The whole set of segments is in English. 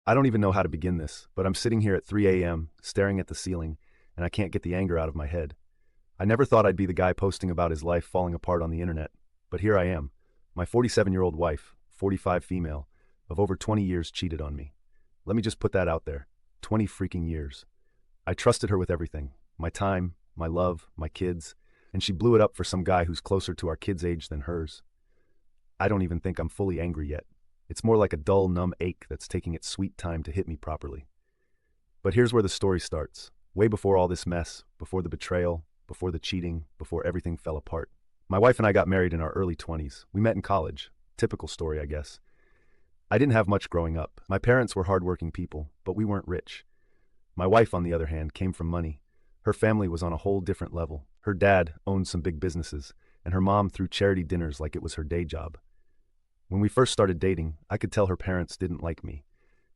I don't even know how to begin this, but I'm sitting here at 3 a.m., staring at the ceiling, and I can't get the anger out of my head. I never thought I'd be the guy posting about his life falling apart on the internet, but here I am. My 47-year-old wife, 45 female, of over 20 years cheated on me. Let me just put that out there. 20 freaking years. I trusted her with everything. My time, my love, my kids, and she blew it up for some guy who's closer to our kids' age than hers. I don't even think I'm fully angry yet. It's more like a dull, numb ache that's taking its sweet time to hit me properly. But here's where the story starts. Way before all this mess, before the betrayal, before the cheating, before everything fell apart. My wife and I got married in our early 20s. We met in college. Typical story, I guess. I didn't have much growing up. My parents were hardworking people, but we weren't rich. My wife, on the other hand, came from money. Her family was on a whole different level. Her dad owned some big businesses, and her mom threw charity dinners like it was her day job. When we first started dating, I could tell her parents didn't like me.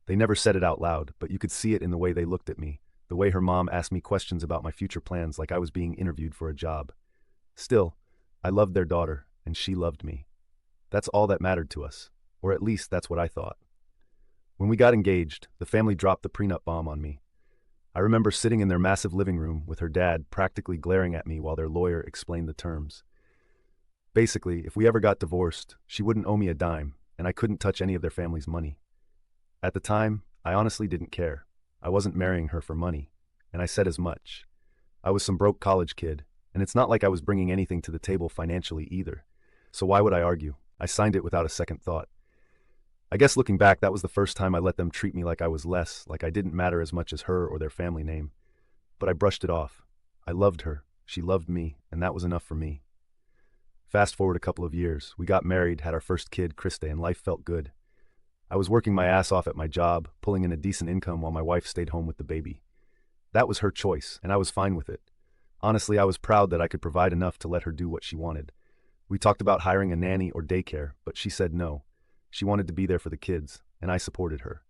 They never said it out loud, but you could see it in the way they looked at me, the way her mom asked me questions about my future plans like I was being interviewed for a job. Still, I loved their daughter, and she loved me. That's all that mattered to us, or at least that's what I thought. When we got engaged, the family dropped the prenup bomb on me. I remember sitting in their massive living room with her dad practically glaring at me while their lawyer explained the terms. Basically, if we ever got divorced, she wouldn't owe me a dime, and I couldn't touch any of their family's money. At the time, I honestly didn't care. I wasn't marrying her for money, and I said as much. I was some broke college kid, and it's not like I was bringing anything to the table financially either. So why would I argue? I signed it without a second thought. I guess looking back, that was the first time I let them treat me like I was less, like I didn't matter as much as her or their family name. But I brushed it off. I loved her, she loved me, and that was enough for me. Fast forward a couple of years, we got married, had our first kid, Krista, and life felt good. I was working my ass off at my job, pulling in a decent income while my wife stayed home with the baby. That was her choice, and I was fine with it. Honestly, I was proud that I could provide enough to let her do what she wanted. We talked about hiring a nanny or daycare, but she said no. She wanted to be there for the kids, and I supported her.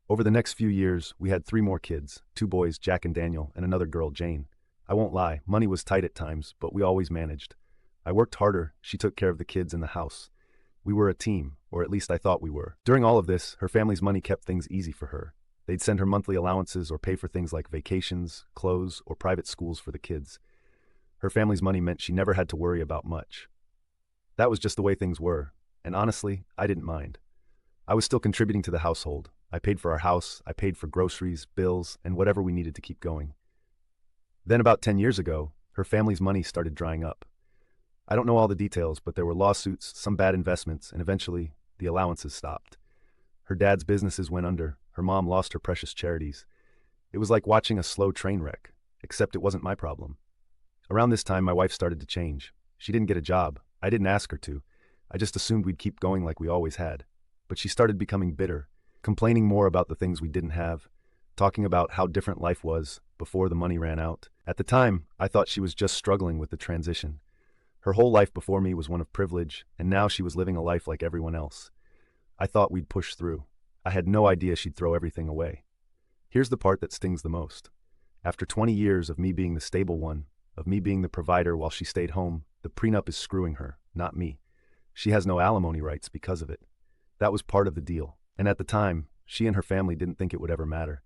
Over the next few years, we had 3 more kids, 2 boys, Jack and Daniel, and another girl, Jane. I won't lie, money was tight at times, but we always managed. I worked harder, she took care of the kids and the house. We were a team, or at least I thought we were. During all of this, her family's money kept things easy for her. They'd send her monthly allowances or pay for things like vacations, clothes, or private schools for the kids. Her family's money meant she never had to worry about much. That was just the way things were, and honestly, I didn't mind. I was still contributing to the household. I paid for our house, I paid for groceries, bills, and whatever we needed to keep going. Then about 10 years ago, her family's money started drying up. I don't know all the details, but there were lawsuits, some bad investments, and eventually, the allowances stopped. Her dad's businesses went under, her mom lost her precious charities. It was like watching a slow train wreck, except it wasn't my problem. Around this time, my wife started to change. She didn't get a job. I didn't ask her to. I just assumed we'd keep going like we always had. But she started becoming bitter, complaining more about the things we didn't have, talking about how different life was before the money ran out. At the time, I thought she was just struggling with the transition. Her whole life before me was one of privilege, and now she was living a life like everyone else. I thought we'd push through. I had no idea she'd throw everything away. Here's the part that stings the most. After 20 years of me being the stable one, of me being the provider while she stayed home, the prenup is screwing her, not me. She has no alimony rights because of it. That was part of the deal, and at the time, she and her family didn't think it would ever matter.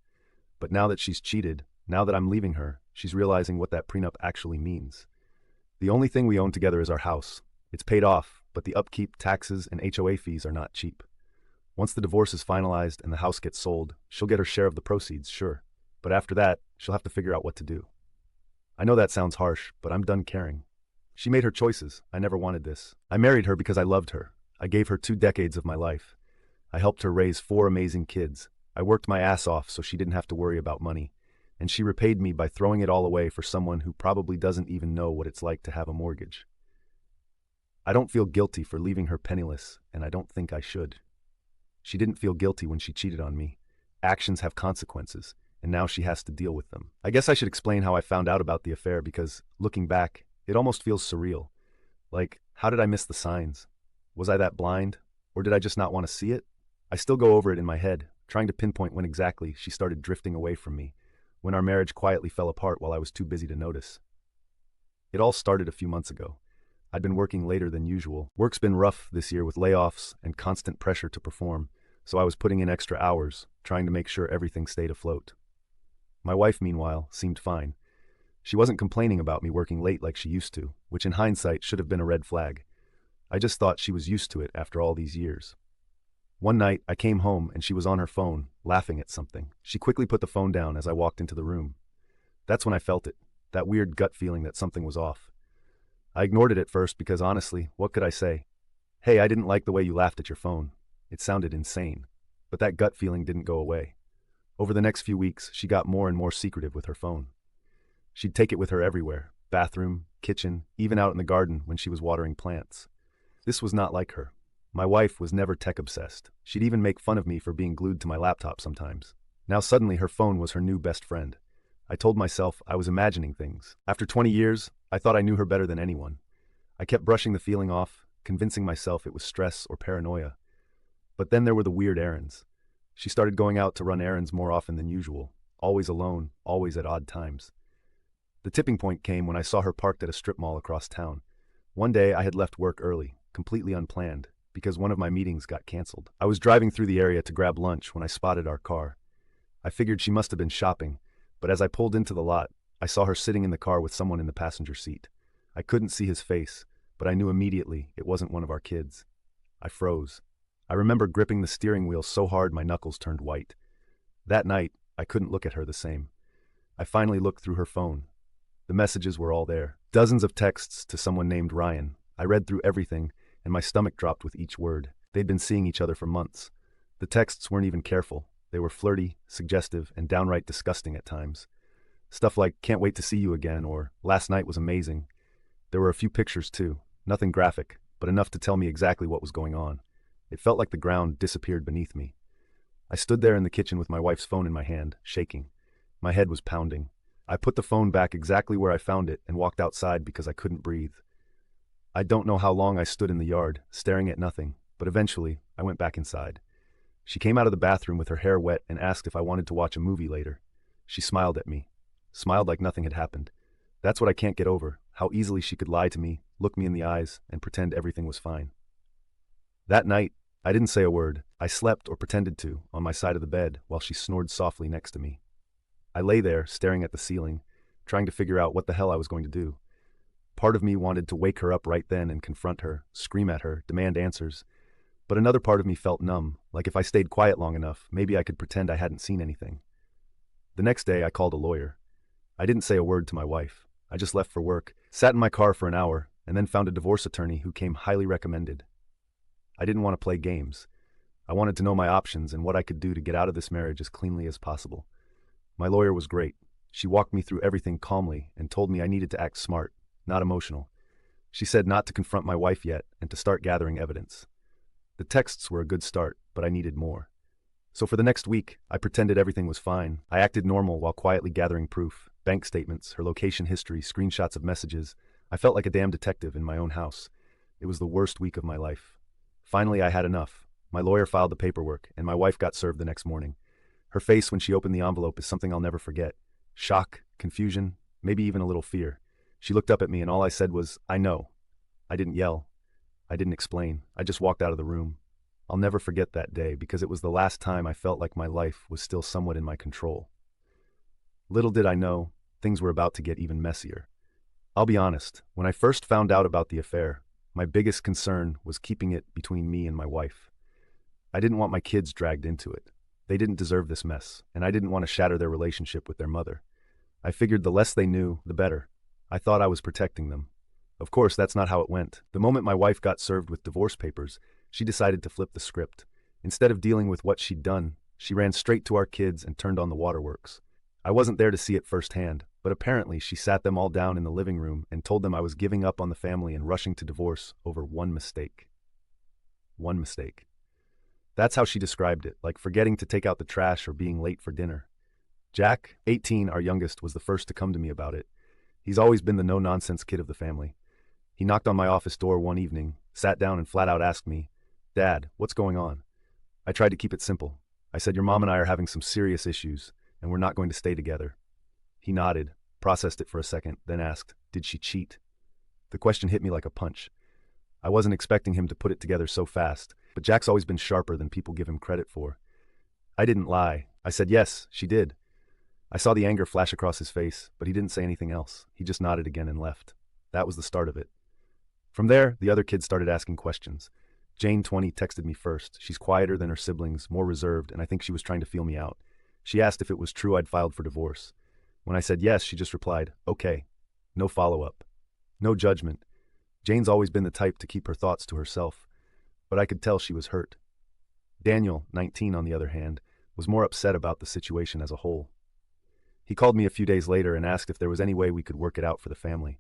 But now that she's cheated, now that I'm leaving her, she's realizing what that prenup actually means. The only thing we own together is our house. It's paid off, but the upkeep, taxes, and HOA fees are not cheap. Once the divorce is finalized and the house gets sold, she'll get her share of the proceeds, sure. But after that, she'll have to figure out what to do. I know that sounds harsh, but I'm done caring. She made her choices. I never wanted this. I married her because I loved her. I gave her 2 decades of my life. I helped her raise 4 amazing kids. I worked my ass off so she didn't have to worry about money. And she repaid me by throwing it all away for someone who probably doesn't even know what it's like to have a mortgage. I don't feel guilty for leaving her penniless, and I don't think I should. She didn't feel guilty when she cheated on me. Actions have consequences, and now she has to deal with them. I guess I should explain how I found out about the affair because, looking back, it almost feels surreal. Like, how did I miss the signs? Was I that blind? Or did I just not want to see it? I still go over it in my head, trying to pinpoint when exactly she started drifting away from me, when our marriage quietly fell apart while I was too busy to notice. It all started a few months ago. I'd been working later than usual. Work's been rough this year with layoffs and constant pressure to perform, so I was putting in extra hours, trying to make sure everything stayed afloat. My wife, meanwhile, seemed fine. She wasn't complaining about me working late like she used to, which in hindsight should have been a red flag. I just thought she was used to it after all these years. One night, I came home and she was on her phone, laughing at something. She quickly put the phone down as I walked into the room. That's when I felt it, that weird gut feeling that something was off. I ignored it at first because honestly, what could I say? Hey, I didn't like the way you laughed at your phone. It sounded insane. But that gut feeling didn't go away. Over the next few weeks, she got more and more secretive with her phone. She'd take it with her everywhere, bathroom, kitchen, even out in the garden when she was watering plants. This was not like her. My wife was never tech-obsessed. She'd even make fun of me for being glued to my laptop sometimes. Now suddenly her phone was her new best friend. I told myself I was imagining things. After 20 years, I thought I knew her better than anyone. I kept brushing the feeling off, convincing myself it was stress or paranoia. But then there were the weird errands. She started going out to run errands more often than usual, always alone, always at odd times. The tipping point came when I saw her parked at a strip mall across town. One day I had left work early, completely unplanned, because one of my meetings got canceled. I was driving through the area to grab lunch when I spotted our car. I figured she must have been shopping, but as I pulled into the lot, I saw her sitting in the car with someone in the passenger seat. I couldn't see his face, but I knew immediately it wasn't one of our kids. I froze. I remember gripping the steering wheel so hard my knuckles turned white. That night, I couldn't look at her the same. I finally looked through her phone. The messages were all there. Dozens of texts to someone named Ryan. I read through everything, and my stomach dropped with each word. They'd been seeing each other for months. The texts weren't even careful. They were flirty, suggestive, and downright disgusting at times. Stuff like, "Can't wait to see you again," or "Last night was amazing." There were a few pictures too. Nothing graphic, but enough to tell me exactly what was going on. It felt like the ground disappeared beneath me. I stood there in the kitchen with my wife's phone in my hand, shaking. My head was pounding. I put the phone back exactly where I found it and walked outside because I couldn't breathe. I don't know how long I stood in the yard, staring at nothing, but eventually, I went back inside. She came out of the bathroom with her hair wet and asked if I wanted to watch a movie later. She smiled at me. Smiled like nothing had happened. That's what I can't get over, how easily she could lie to me, look me in the eyes, and pretend everything was fine. That night, I didn't say a word. I slept, or pretended to, on my side of the bed while she snored softly next to me. I lay there, staring at the ceiling, trying to figure out what the hell I was going to do. Part of me wanted to wake her up right then and confront her, scream at her, demand answers. But another part of me felt numb, like if I stayed quiet long enough, maybe I could pretend I hadn't seen anything. The next day, I called a lawyer. I didn't say a word to my wife. I just left for work, sat in my car for an hour, and then found a divorce attorney who came highly recommended. I didn't want to play games. I wanted to know my options and what I could do to get out of this marriage as cleanly as possible. My lawyer was great. She walked me through everything calmly and told me I needed to act smart, not emotional. She said not to confront my wife yet and to start gathering evidence. The texts were a good start, but I needed more. So for the next week, I pretended everything was fine. I acted normal while quietly gathering proof, bank statements, her location history, screenshots of messages. I felt like a damn detective in my own house. It was the worst week of my life. Finally, I had enough. My lawyer filed the paperwork, and my wife got served the next morning. Her face when she opened the envelope is something I'll never forget. Shock, confusion, maybe even a little fear. She looked up at me and all I said was, "I know." I didn't yell. I didn't explain. I just walked out of the room. I'll never forget that day because it was the last time I felt like my life was still somewhat in my control. Little did I know, things were about to get even messier. I'll be honest, when I first found out about the affair, my biggest concern was keeping it between me and my wife. I didn't want my kids dragged into it. They didn't deserve this mess, and I didn't want to shatter their relationship with their mother. I figured the less they knew, the better. I thought I was protecting them. Of course, that's not how it went. The moment my wife got served with divorce papers, she decided to flip the script. Instead of dealing with what she'd done, she ran straight to our kids and turned on the waterworks. I wasn't there to see it firsthand, but apparently she sat them all down in the living room and told them I was giving up on the family and rushing to divorce over one mistake. One mistake. That's how she described it, like forgetting to take out the trash or being late for dinner. Jack, 18, our youngest, was the first to come to me about it. He's always been the no-nonsense kid of the family. He knocked on my office door one evening, sat down and flat out asked me, "Dad, what's going on?" I tried to keep it simple. I said, "Your mom and I are having some serious issues, and we're not going to stay together." He nodded, processed it for a second, then asked, "Did she cheat?" The question hit me like a punch. I wasn't expecting him to put it together so fast, but Jack's always been sharper than people give him credit for. I didn't lie. I said yes, she did. I saw the anger flash across his face, but he didn't say anything else. He just nodded again and left. That was the start of it. From there, the other kids started asking questions. Jane, 20, texted me first. She's quieter than her siblings, more reserved, and I think she was trying to feel me out. She asked if it was true I'd filed for divorce. When I said yes, she just replied, okay. No follow-up. No judgment. Jane's always been the type to keep her thoughts to herself, but I could tell she was hurt. Daniel, 19, on the other hand, was more upset about the situation as a whole. He called me a few days later and asked if there was any way we could work it out for the family.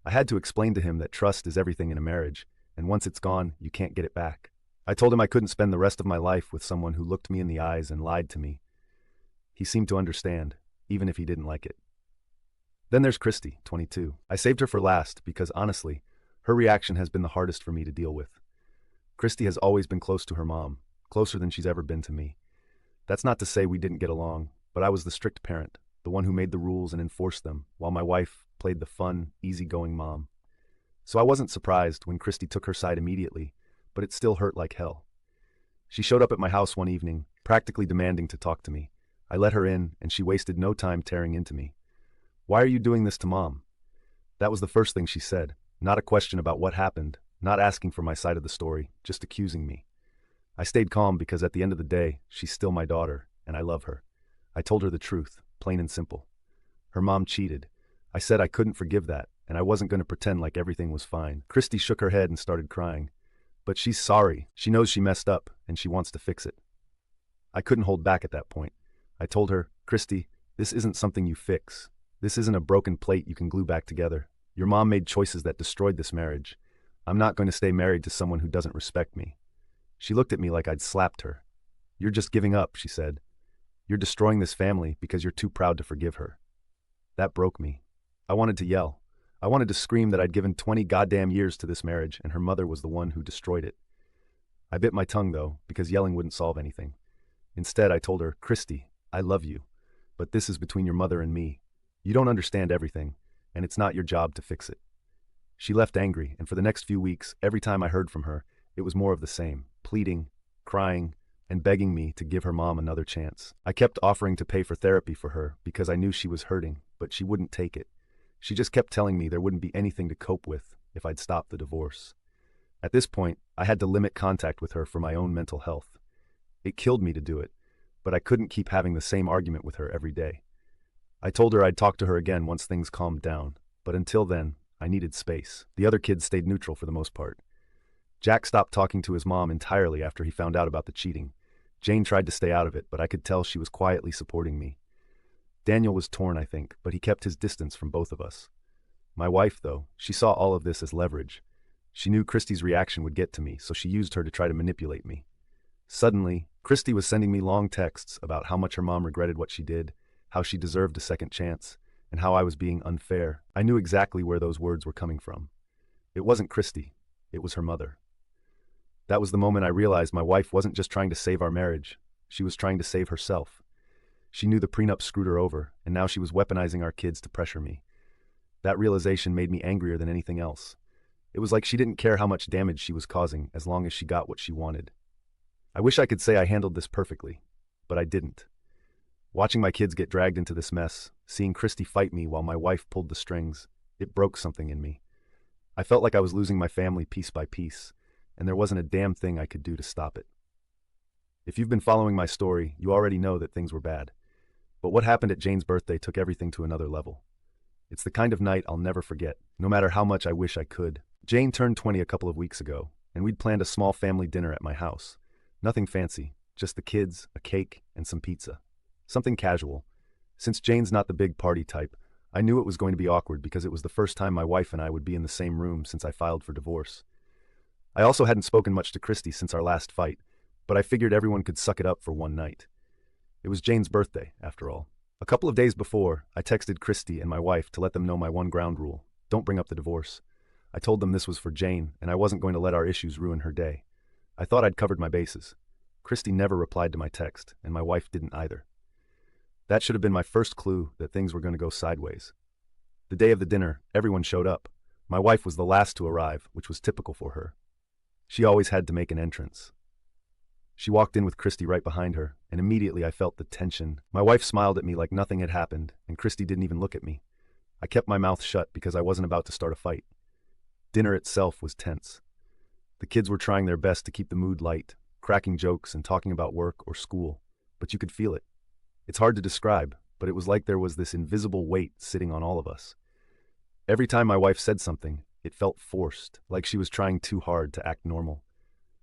I had to explain to him that trust is everything in a marriage, and once it's gone, you can't get it back. I told him I couldn't spend the rest of my life with someone who looked me in the eyes and lied to me. He seemed to understand, even if he didn't like it. Then there's Christy, 22. I saved her for last because, honestly, her reaction has been the hardest for me to deal with. Christy has always been close to her mom, closer than she's ever been to me. That's not to say we didn't get along, but I was the strict parent, the one who made the rules and enforced them, while my wife played the fun, easygoing mom. So I wasn't surprised when Christy took her side immediately, but it still hurt like hell. She showed up at my house one evening, practically demanding to talk to me. I let her in, and she wasted no time tearing into me. Why are you doing this to Mom? That was the first thing she said, not a question about what happened, not asking for my side of the story, just accusing me. I stayed calm because at the end of the day, she's still my daughter, and I love her. I told her the truth, plain and simple. Her mom cheated. I said I couldn't forgive that, and I wasn't going to pretend like everything was fine. Christy shook her head and started crying. But she's sorry. She knows she messed up, and she wants to fix it. I couldn't hold back at that point. I told her, Christy, this isn't something you fix. This isn't a broken plate you can glue back together. Your mom made choices that destroyed this marriage. I'm not going to stay married to someone who doesn't respect me. She looked at me like I'd slapped her. You're just giving up, she said. You're destroying this family because you're too proud to forgive her. That broke me. I wanted to yell. I wanted to scream that I'd given 20 goddamn years to this marriage and her mother was the one who destroyed it. I bit my tongue, though, because yelling wouldn't solve anything. Instead, I told her, Christy, I love you, but this is between your mother and me. You don't understand everything, and it's not your job to fix it. She left angry, and for the next few weeks, every time I heard from her, it was more of the same, pleading, crying, and begging me to give her mom another chance. I kept offering to pay for therapy for her because I knew she was hurting, but she wouldn't take it. She just kept telling me there wouldn't be anything to cope with if I'd stop the divorce. At this point, I had to limit contact with her for my own mental health. It killed me to do it, but I couldn't keep having the same argument with her every day. I told her I'd talk to her again once things calmed down, but until then, I needed space. The other kids stayed neutral for the most part. Jack stopped talking to his mom entirely after he found out about the cheating. Jane tried to stay out of it, but I could tell she was quietly supporting me. Daniel was torn, I think, but he kept his distance from both of us. My wife, though, she saw all of this as leverage. She knew Christy's reaction would get to me, so she used her to try to manipulate me. Suddenly, Christy was sending me long texts about how much her mom regretted what she did, how she deserved a second chance, and how I was being unfair. I knew exactly where those words were coming from. It wasn't Christy, it was her mother. That was the moment I realized my wife wasn't just trying to save our marriage, she was trying to save herself. She knew the prenup screwed her over, and now she was weaponizing our kids to pressure me. That realization made me angrier than anything else. It was like she didn't care how much damage she was causing as long as she got what she wanted. I wish I could say I handled this perfectly, but I didn't. Watching my kids get dragged into this mess, seeing Christy fight me while my wife pulled the strings, it broke something in me. I felt like I was losing my family piece by piece, and there wasn't a damn thing I could do to stop it. If you've been following my story, you already know that things were bad. But what happened at Jane's birthday took everything to another level. It's the kind of night I'll never forget, no matter how much I wish I could. Jane turned 20 a couple of weeks ago, and we'd planned a small family dinner at my house. Nothing fancy, just the kids, a cake, and some pizza. Something casual. Since Jane's not the big party type, I knew it was going to be awkward because it was the first time my wife and I would be in the same room since I filed for divorce. I also hadn't spoken much to Christy since our last fight, but I figured everyone could suck it up for one night. It was Jane's birthday, after all. A couple of days before, I texted Christy and my wife to let them know my one ground rule: don't bring up the divorce. I told them this was for Jane, and I wasn't going to let our issues ruin her day. I thought I'd covered my bases. Christy never replied to my text, and my wife didn't either. That should have been my first clue that things were going to go sideways. The day of the dinner, everyone showed up. My wife was the last to arrive, which was typical for her. She always had to make an entrance. She walked in with Christy right behind her, and immediately I felt the tension. My wife smiled at me like nothing had happened, and Christy didn't even look at me. I kept my mouth shut because I wasn't about to start a fight. Dinner itself was tense. The kids were trying their best to keep the mood light, cracking jokes and talking about work or school, but you could feel it. It's hard to describe, but it was like there was this invisible weight sitting on all of us. Every time my wife said something, it felt forced, like she was trying too hard to act normal.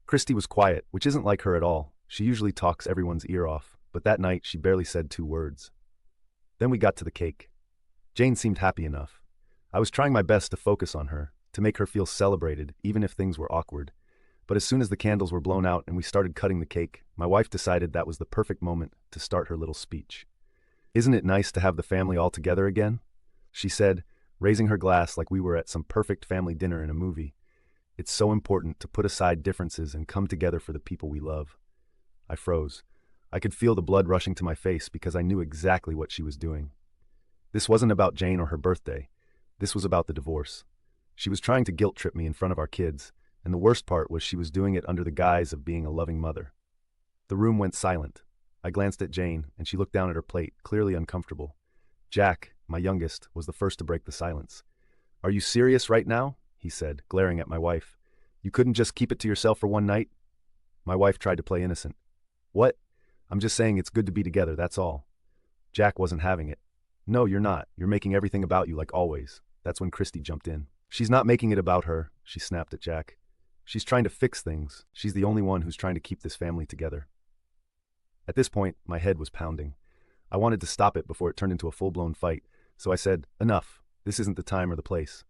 Christy was quiet, which isn't like her at all. She usually talks everyone's ear off, but that night she barely said 2 words. Then we got to the cake. Jane seemed happy enough. I was trying my best to focus on her, to make her feel celebrated, even if things were awkward. But as soon as the candles were blown out and we started cutting the cake, my wife decided that was the perfect moment to start her little speech. "Isn't it nice to have the family all together again?" she said, raising her glass like we were at some perfect family dinner in a movie. "It's so important to put aside differences and come together for the people we love." I froze. I could feel the blood rushing to my face because I knew exactly what she was doing. This wasn't about Jane or her birthday. This was about the divorce. She was trying to guilt-trip me in front of our kids, and the worst part was she was doing it under the guise of being a loving mother. The room went silent. I glanced at Jane, and she looked down at her plate, clearly uncomfortable. Jack, my youngest, was the first to break the silence. "Are you serious right now?" he said, glaring at my wife. "You couldn't just keep it to yourself for one night?" My wife tried to play innocent. "What? I'm just saying it's good to be together, that's all." Jack wasn't having it. "No, you're not. You're making everything about you like always." That's when Christy jumped in. "She's not making it about her," she snapped at Jack. "She's trying to fix things. She's the only one who's trying to keep this family together." At this point, my head was pounding. I wanted to stop it before it turned into a full-blown fight, so I said, "Enough. This isn't the time or the place."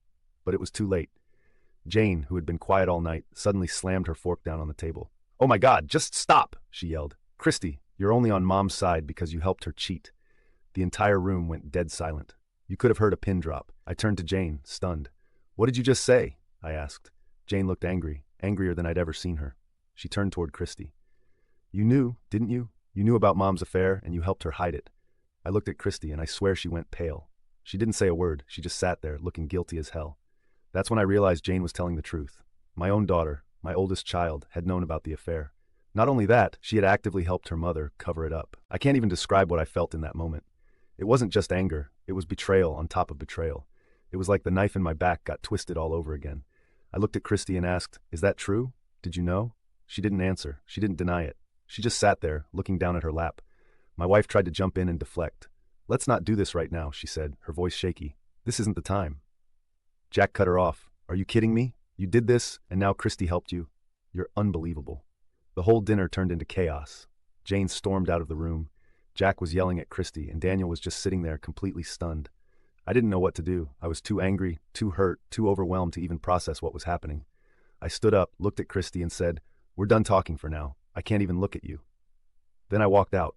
But it was too late. Jane, who had been quiet all night, suddenly slammed her fork down on the table. "Oh my God, just stop!" she yelled. "Christy, you're only on Mom's side because you helped her cheat." The entire room went dead silent. You could have heard a pin drop. I turned to Jane, stunned. "What did you just say?" I asked. Jane looked angry, angrier than I'd ever seen her. She turned toward Christy. "You knew, didn't you? You knew about Mom's affair, and you helped her hide it." I looked at Christy, and I swear she went pale. She didn't say a word. She just sat there, looking guilty as hell. That's when I realized Jane was telling the truth. My own daughter, my oldest child, had known about the affair. Not only that, she had actively helped her mother cover it up. I can't even describe what I felt in that moment. It wasn't just anger. It was betrayal on top of betrayal. It was like the knife in my back got twisted all over again. I looked at Christy and asked, "Is that true? Did you know?" She didn't answer. She didn't deny it. She just sat there, looking down at her lap. My wife tried to jump in and deflect. "Let's not do this right now," she said, her voice shaky. "This isn't the time." Jack cut her off. "Are you kidding me? You did this, and now Christy helped you? You're unbelievable." The whole dinner turned into chaos. Jane stormed out of the room. Jack was yelling at Christy, and Daniel was just sitting there completely stunned. I didn't know what to do. I was too angry, too hurt, too overwhelmed to even process what was happening. I stood up, looked at Christy, and said, "We're done talking for now. I can't even look at you." Then I walked out.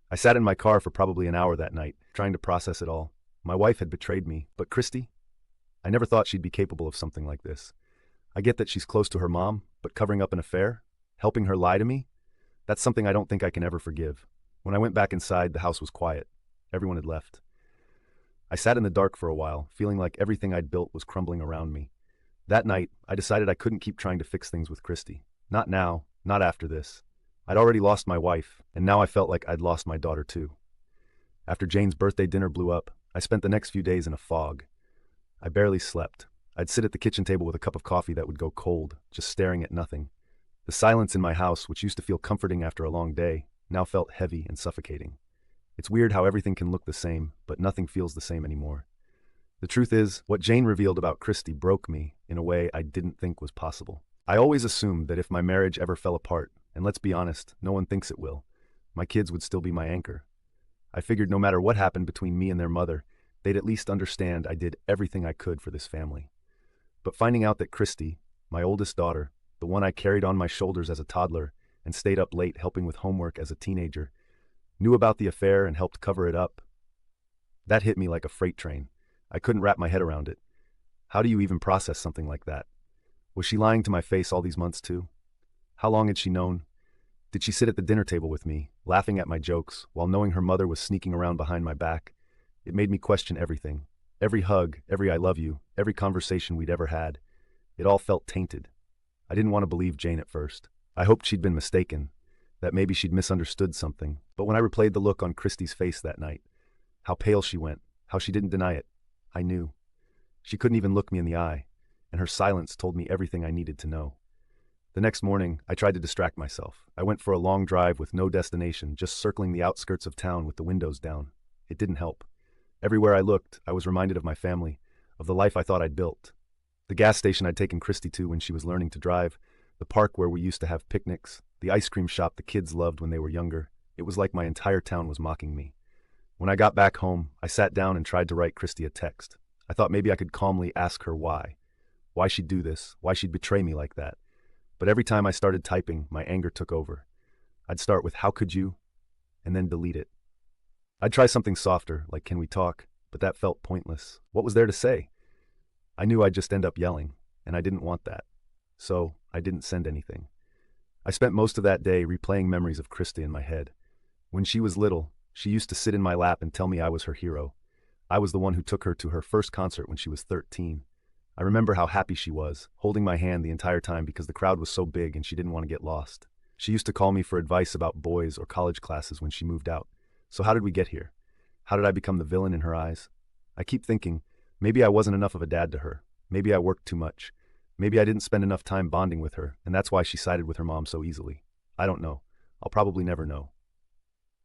I sat in my car for probably an hour that night, trying to process it all. My wife had betrayed me, but Christy? I never thought she'd be capable of something like this. I get that she's close to her mom, but covering up an affair? Helping her lie to me? That's something I don't think I can ever forgive. When I went back inside, the house was quiet. Everyone had left. I sat in the dark for a while, feeling like everything I'd built was crumbling around me. That night, I decided I couldn't keep trying to fix things with Christy. Not now, not after this. I'd already lost my wife, and now I felt like I'd lost my daughter too. After Jane's birthday dinner blew up, I spent the next few days in a fog. I barely slept. I'd sit at the kitchen table with a cup of coffee that would go cold, just staring at nothing. The silence in my house, which used to feel comforting after a long day, now felt heavy and suffocating. It's weird how everything can look the same, but nothing feels the same anymore. The truth is, what Jane revealed about Christy broke me in a way I didn't think was possible. I always assumed that if my marriage ever fell apart, and let's be honest, no one thinks it will, my kids would still be my anchor. I figured no matter what happened between me and their mother, they'd at least understand I did everything I could for this family. But finding out that Christy, my oldest daughter, the one I carried on my shoulders as a toddler and stayed up late helping with homework as a teenager, knew about the affair and helped cover it up, that hit me like a freight train. I couldn't wrap my head around it. How do you even process something like that? Was she lying to my face all these months too? How long had she known? Did she sit at the dinner table with me, laughing at my jokes, while knowing her mother was sneaking around behind my back? It made me question everything. Every hug, every "I love you," every conversation we'd ever had. It all felt tainted. I didn't want to believe Jane at first. I hoped she'd been mistaken. that maybe she'd misunderstood something. But when I replayed the look on Christy's face that night, how pale she went, how she didn't deny it, I knew. She couldn't even look me in the eye, and her silence told me everything I needed to know. The next morning, I tried to distract myself. I went for a long drive with no destination, just circling the outskirts of town with the windows down. It didn't help. Everywhere I looked, I was reminded of my family, of the life I thought I'd built. The gas station I'd taken Christy to when she was learning to drive, the park where we used to have picnics, the ice cream shop the kids loved when they were younger. It was like my entire town was mocking me. When I got back home, I sat down and tried to write Christy a text. I thought maybe I could calmly ask her why. Why she'd do this, why she'd betray me like that. But every time I started typing, my anger took over. I'd start with, "How could you?" and then delete it. I'd try something softer, like, "Can we talk?" But that felt pointless. What was there to say? I knew I'd just end up yelling, and I didn't want that. So I didn't send anything. I spent most of that day replaying memories of Christy in my head. When she was little, she used to sit in my lap and tell me I was her hero. I was the one who took her to her first concert when she was 13. I remember how happy she was, holding my hand the entire time because the crowd was so big and she didn't want to get lost. She used to call me for advice about boys or college classes when she moved out. So how did we get here? How did I become the villain in her eyes? I keep thinking, maybe I wasn't enough of a dad to her. Maybe I worked too much. Maybe I didn't spend enough time bonding with her, and that's why she sided with her mom so easily. I don't know. I'll probably never know.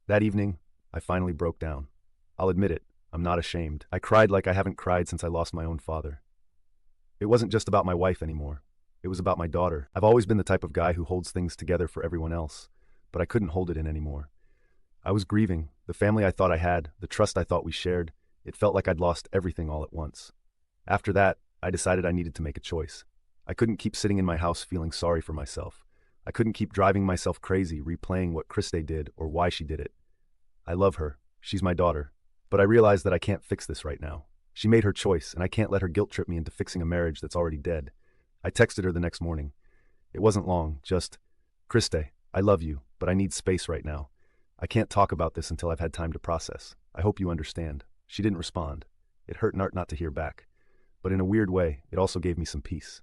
That evening, I finally broke down. I'll admit it, I'm not ashamed. I cried like I haven't cried since I lost my own father. It wasn't just about my wife anymore. It was about my daughter. I've always been the type of guy who holds things together for everyone else, but I couldn't hold it in anymore. I was grieving, the family I thought I had, the trust I thought we shared. It felt like I'd lost everything all at once. After that, I decided I needed to make a choice. I couldn't keep sitting in my house feeling sorry for myself. I couldn't keep driving myself crazy replaying what Christy did or why she did it. I love her. She's my daughter. But I realized that I can't fix this right now. She made her choice, and I can't let her guilt trip me into fixing a marriage that's already dead. I texted her the next morning. It wasn't long, just, "Christy, I love you, but I need space right now. I can't talk about this until I've had time to process. I hope you understand." She didn't respond. It hurt not to hear back. But in a weird way, it also gave me some peace.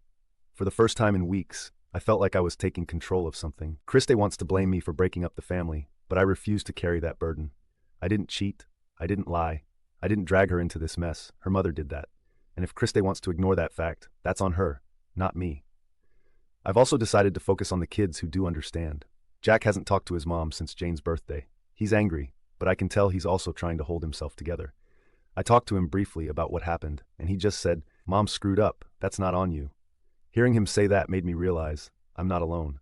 For the first time in weeks, I felt like I was taking control of something. Christy wants to blame me for breaking up the family, but I refuse to carry that burden. I didn't cheat. I didn't lie. I didn't drag her into this mess. Her mother did that. And if Christy wants to ignore that fact, that's on her, not me. I've also decided to focus on the kids who do understand. Jack hasn't talked to his mom since Jane's birthday. He's angry, but I can tell he's also trying to hold himself together. I talked to him briefly about what happened, and he just said, "Mom screwed up. That's not on you." Hearing him say that made me realize I'm not alone.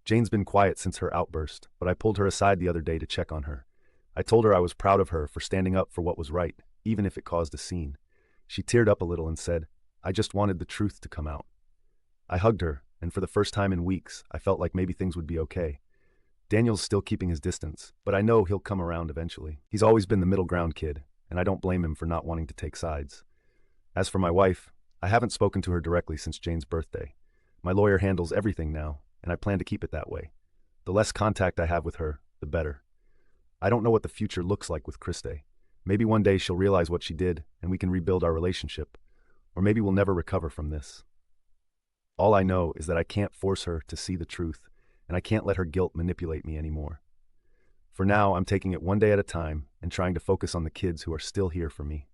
Jane's been quiet since her outburst, but I pulled her aside the other day to check on her. I told her I was proud of her for standing up for what was right, even if it caused a scene. She teared up a little and said, "I just wanted the truth to come out." I hugged her, and for the first time in weeks, I felt like maybe things would be okay. Daniel's still keeping his distance, but I know he'll come around eventually. He's always been the middle ground kid, and I don't blame him for not wanting to take sides. As for my wife, I haven't spoken to her directly since Jane's birthday. My lawyer handles everything now, and I plan to keep it that way. The less contact I have with her, the better. I don't know what the future looks like with Christy. Maybe one day she'll realize what she did, and we can rebuild our relationship. Or maybe we'll never recover from this. All I know is that I can't force her to see the truth, and I can't let her guilt manipulate me anymore. For now, I'm taking it one day at a time and trying to focus on the kids who are still here for me.